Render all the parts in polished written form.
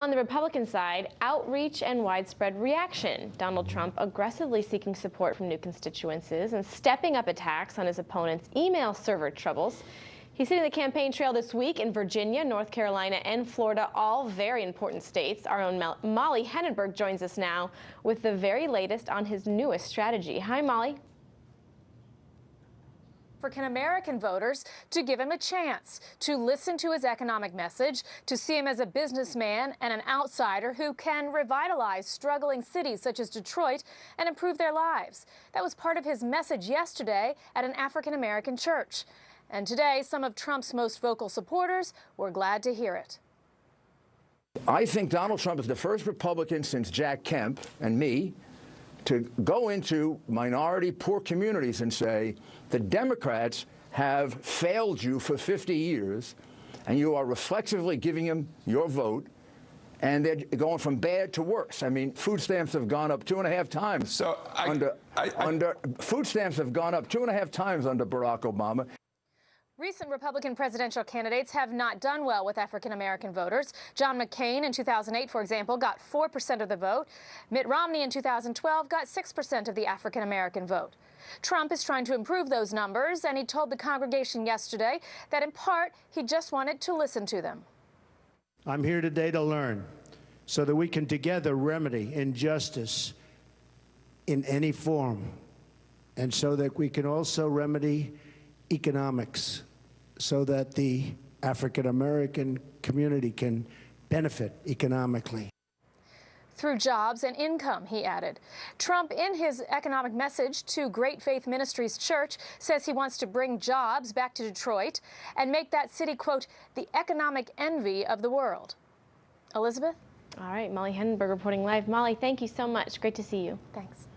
On the Republican side, outreach and widespread reaction. Donald Trump aggressively seeking support from new constituencies and stepping up attacks on his opponent's email server troubles. He's hitting the campaign trail this week in Virginia, North Carolina, and Florida, all very important states. Our own Molly Hennenberg joins us now with the very latest on his newest strategy. Hi, Molly. African-American voters to give him a chance to listen to his economic message, to see him as a businessman and an outsider who can revitalize struggling cities such as Detroit and improve their lives. That was part of his message yesterday at an African-American church. And today, some of Trump's most vocal supporters were glad to hear it. I think Donald Trump is the first Republican since Jack Kemp and me to go into minority, poor communities and say, the Democrats have failed you for 50 years, and you are reflexively giving them your vote, and they're going from bad to worse. I mean, food stamps have gone up 2.5 times. So food stamps have gone up 2.5 times under Barack Obama. Recent Republican presidential candidates have not done well with African-American voters. John McCain in 2008, for example, got 4% of the vote. Mitt Romney in 2012 got 6% of the African-American vote. Trump is trying to improve those numbers, and he told the congregation yesterday that in part he just wanted to listen to them. I'm here today to learn so that we can together remedy injustice in any form, and so that we can also remedy economics so that the African-American community can benefit economically. Through jobs and income, he added. Trump, in his economic message to Great Faith Ministries Church, says he wants to bring jobs back to Detroit and make that city, quote, the economic envy of the world. Elizabeth? All right, Molly Hennenberg reporting live. Molly, thank you so much. Great to see you. Thanks.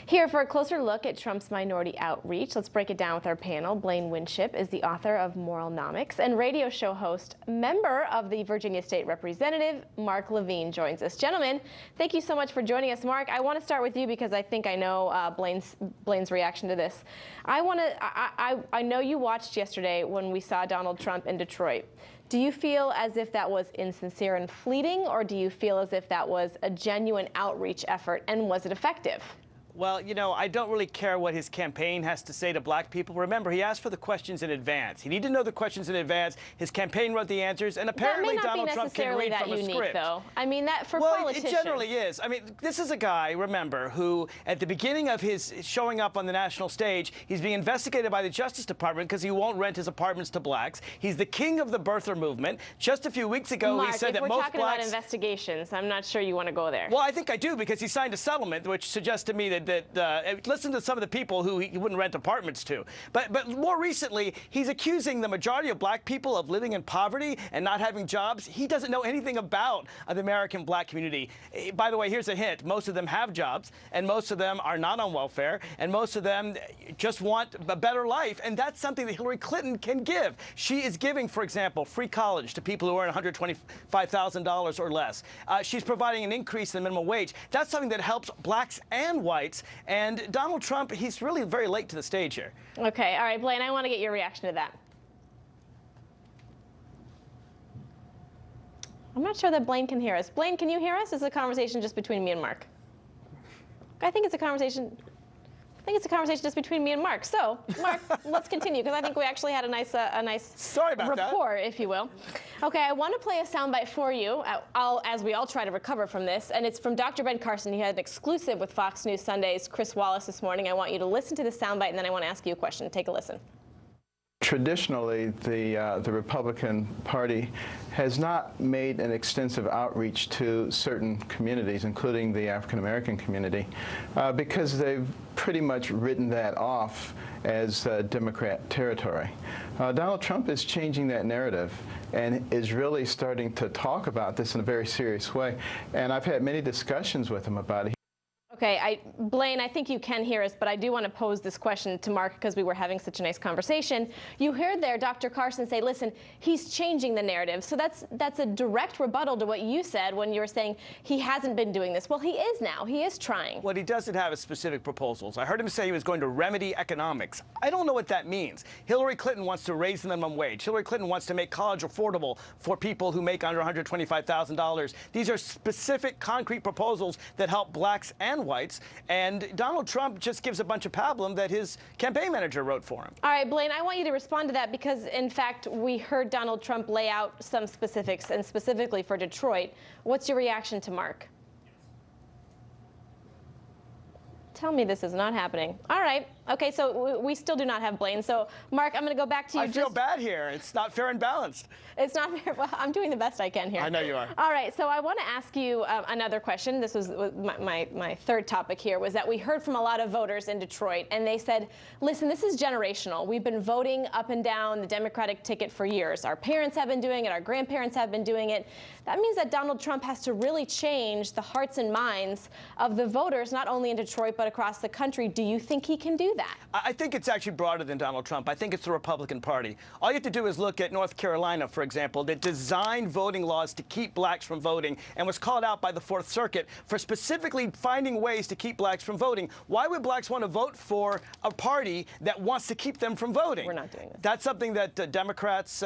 Here for a closer look at Trump's minority outreach, let's break it down with our panel. Blaine Winship is the author of Moralnomics and radio show host, member of the Virginia State Representative, Mark Levine, joins us. Gentlemen, thank you so much for joining us. Mark, I want to start with you because I think I know Blaine's reaction to this. I know you watched yesterday when we saw Donald Trump in Detroit. Do you feel as if that was insincere and fleeting, or do you feel as if that was a genuine outreach effort, and was it effective? Well, you know, I don't really care what his campaign has to say to black people. Remember, he asked for the questions in advance. He needed to know the questions in advance. His campaign wrote the answers, and apparently Donald Trump can read from a script. Though. I mean, that for politicians. Well, it generally is. I mean, this is a guy, remember, who at the beginning of his showing up on the national stage, he's being investigated by the Justice Department because he won't rent his apartments to blacks. He's the king of the birther movement. Just a few weeks ago, Mark, he said that most blacks... Mark, if we're talking about investigations, I'm not sure you want to go there. Well, I think I do, because he signed a settlement, which suggests to me that listen to some of the people who he wouldn't rent apartments to. But more recently, he's accusing the majority of black people of living in poverty and not having jobs. He doesn't know anything about the American black community. By the way, here's a hint. Most of them have jobs, and most of them are not on welfare, and most of them just want a better life, and that's something that Hillary Clinton can give. She is giving, for example, free college to people who earn $125,000 or less. She's providing an increase in the minimum wage. That's something that helps blacks and whites, and Donald Trump, he's really very late to the stage here. Okay, all right, Blaine, I want to get your reaction to that. I'm not sure that Blaine can hear us. Blaine, can you hear us? It's a conversation just between me and Mark. I think it's a conversation just between me and Mark. So, Mark, let's continue, because I think we actually had a nice rapport, if you will. Okay, I want to play a soundbite for you, as we all try to recover from this, and it's from Dr. Ben Carson. He had an exclusive with Fox News Sunday's Chris Wallace this morning. I want you to listen to the soundbite, and then I want to ask you a question. Take a listen. Traditionally, the Republican Party has not made an extensive outreach to certain communities, including the African-American community, because they've pretty much written that off as Democrat territory. Donald Trump is changing that narrative and is really starting to talk about this in a very serious way, and I've had many discussions with him about it. Okay, Blaine, I think you can hear us, but I do want to pose this question to Mark because we were having such a nice conversation. You heard there Dr. Carson say, listen, he's changing the narrative. So that's a direct rebuttal to what you said when you were saying he hasn't been doing this. Well, he is now. He is trying. What he doesn't have is specific proposals. I heard him say he was going to remedy economics. I don't know what that means. Hillary Clinton wants to raise the minimum wage. Hillary Clinton wants to make college affordable for people who make under $125,000. These are specific, concrete proposals that help blacks and whites, and Donald Trump just gives a bunch of pablum that his campaign manager wrote for him. All right, Blaine, I want you to respond to that because, in fact, we heard Donald Trump lay out some specifics, and specifically for Detroit. What's your reaction to Mark? Tell me this is not happening. All right. Okay, so we still do not have Blaine. So, Mark, I'm going to go back to you. I feel bad here. It's not fair and balanced. It's not fair. Well, I'm doing the best I can here. I know you are. All right, so I want to ask you another question. This was my third topic here, was that we heard from a lot of voters in Detroit, and they said, listen, this is generational. We've been voting up and down the Democratic ticket for years. Our parents have been doing it. Our grandparents have been doing it. That means that Donald Trump has to really change the hearts and minds of the voters, not only in Detroit, but across the country. Do you think he can do that? I think it's actually broader than Donald Trump. I think it's the Republican Party. All you have to do is look at North Carolina, for example, that designed voting laws to keep blacks from voting and was called out by the Fourth Circuit for specifically finding ways to keep blacks from voting. Why would blacks want to vote for a party that wants to keep them from voting? We're not doing this. That's something that Democrats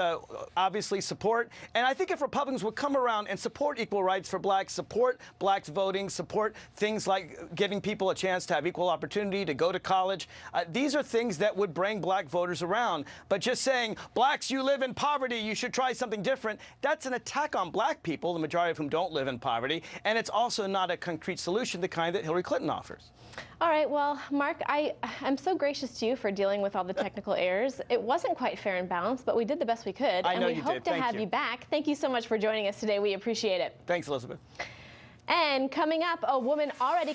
obviously support. And I think if Republicans would come around and support equal rights for blacks, support blacks voting, support things like giving people a chance to have equal opportunity to go to college, these are things that would bring black voters around. But just saying, blacks, you live in poverty, you should try something different, that's an attack on black people, the majority of whom don't live in poverty. And it's also not a concrete solution, the kind that Hillary Clinton offers. All right, well, Mark, I'm so gracious to you for dealing with all the technical errors. It wasn't quite fair and balanced, but we did the best we could. I know and we hope to have you back. Thank you so much for joining us today. We appreciate it. Thanks, Elizabeth. And coming up, a woman already